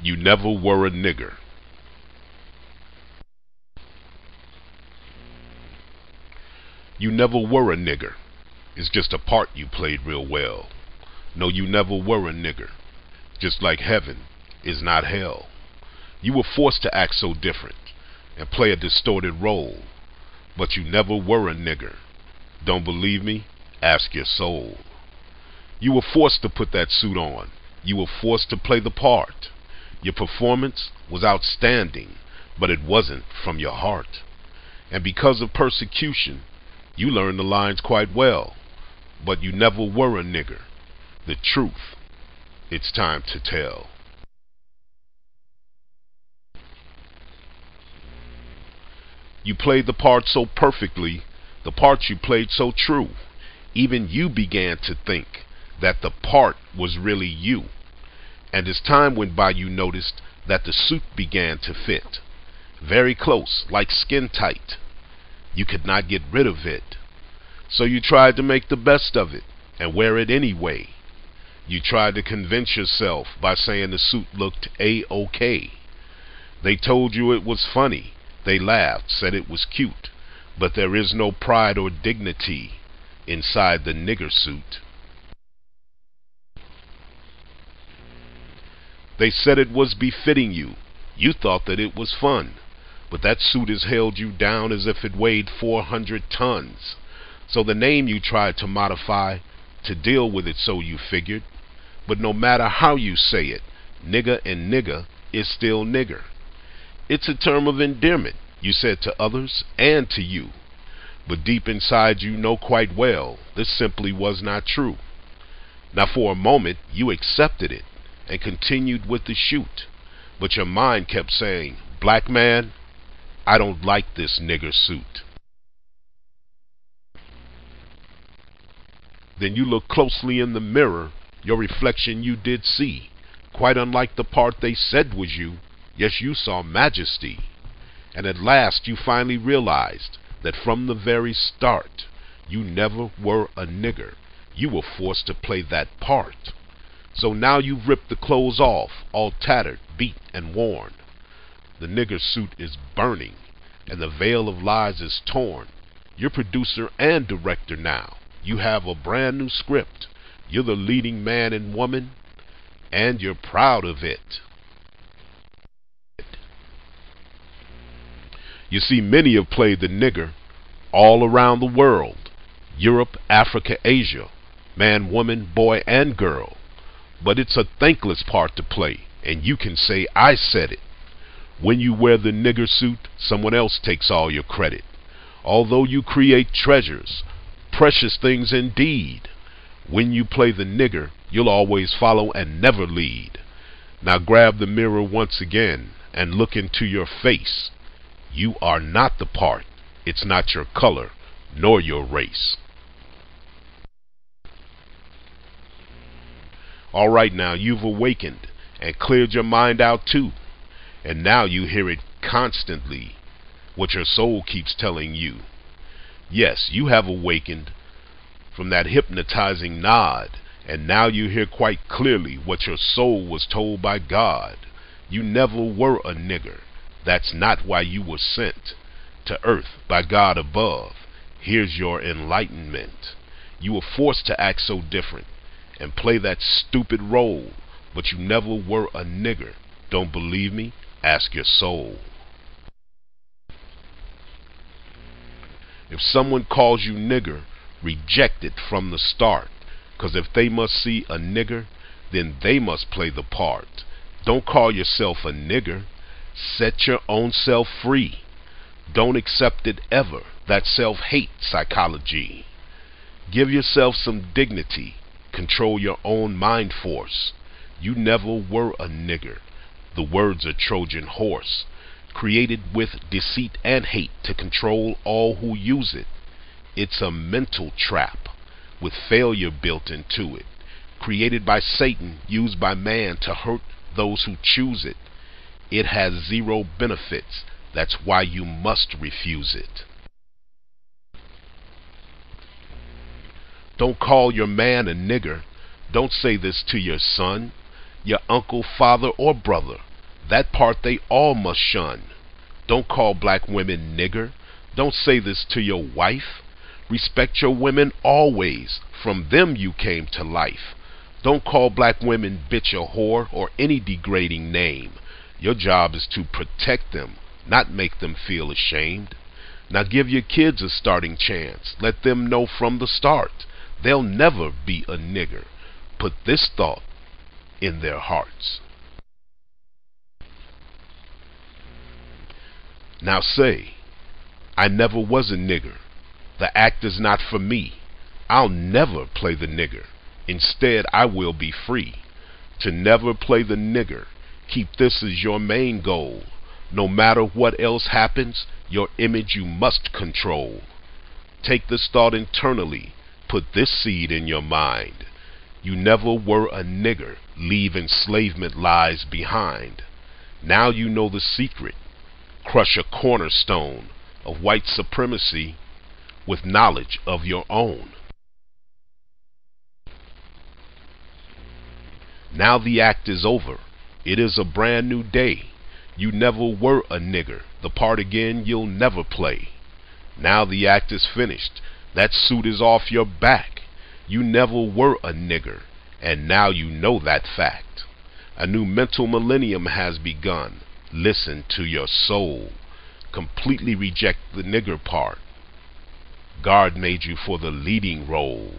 You never were a nigger. You never were a nigger. It's just a part you played real well. No, you never were a nigger. Just like heaven is not hell. You were forced to act so different and play a distorted role. But you never were a nigger. Don't believe me? Ask your soul. You were forced to put that suit on. You were forced to play the part. Your performance was outstanding, but it wasn't from your heart. And because of persecution, you learned the lines quite well. But you never were a nigger. The truth, it's time to tell. You played the part so perfectly, the part you played so true. Even you began to think that the part was really you. And as time went by, you noticed that the suit began to fit. Very close, like skin tight. You could not get rid of it. So you tried to make the best of it and wear it anyway. You tried to convince yourself by saying the suit looked A-OK. They told you it was funny. They laughed, said it was cute. But there is no pride or dignity inside the nigger suit. They said it was befitting you. You thought that it was fun. But that suit has held you down as if it weighed 400 tons. So the name you tried to modify to deal with it, so you figured. But no matter how you say it, nigger and nigger is still nigger. It's a term of endearment, you said to others and to you. But deep inside you know quite well this simply was not true. Now for a moment you accepted it and continued with the shoot. But your mind kept saying, black man, I don't like this nigger suit. Then you looked closely in the mirror. Your reflection you did see, quite unlike the part they said was you. Yes, you saw majesty. And at last you finally realized that from the very start, you never were a nigger. You were forced to play that part. So now you've ripped the clothes off, all tattered, beat, and worn. The nigger suit is burning, and the veil of lies is torn. You're producer and director now. You have a brand new script. You're the leading man and woman, and you're proud of it. You see, many have played the nigger all around the world. Europe, Africa, Asia. Man, woman, boy, and girl. But it's a thankless part to play, and you can say, I said it. When you wear the nigger suit, someone else takes all your credit. Although you create treasures, precious things indeed. When you play the nigger, you'll always follow and never lead. Now grab the mirror once again and look into your face. You are not the part. It's not your color, nor your race. All right, now you've awakened and cleared your mind out too. And now you hear it constantly, what your soul keeps telling you. Yes, you have awakened from that hypnotizing nod, and now you hear quite clearly what your soul was told by God. You never were a nigger. That's not why you were sent to earth by God above. Here's your enlightenment. You were forced to act so different and play that stupid role, but you never were a nigger. Don't believe me? Ask your soul. If someone calls you nigger, reject it from the start, 'cause if they must see a nigger, then they must play the part. Don't call yourself a nigger. Set your own self free. Don't accept it ever, that self-hate psychology. Give yourself some dignity. Control your own mind force. You never were a nigger. The words are Trojan horse, created with deceit and hate to control all who use it. It's a mental trap with failure built into it, created by Satan, used by man to hurt those who choose it. It has zero benefits. That's why you must refuse it. Don't call your man a nigger. Don't say this to your son, your uncle, father, or brother. That part they all must shun. Don't call black women nigger. Don't say this to your wife. Respect your women always. From them you came to life. Don't call black women bitch or whore or any degrading name. Your job is to protect them, not make them feel ashamed. Now give your kids a starting chance. Let them know from the start they'll never be a nigger. Put this thought in their hearts. Now say, I never was a nigger. The act is not for me. I'll never play the nigger. Instead, I will be free to never play the nigger. Keep this as your main goal. No matter what else happens, your image you must control. Take this thought internally. Put this seed in your mind. You never were a nigger. Leave enslavement lies behind. Now you know the secret. Crush a cornerstone of white supremacy with knowledge of your own. Now the act is over. It is a brand new day. You never were a nigger. The part again you'll never play. Now the act is finished. That suit is off your back. You never were a nigger, and now you know that fact. A new mental millennium has begun. Listen to your soul. Completely reject the nigger part. God made you for the leading role.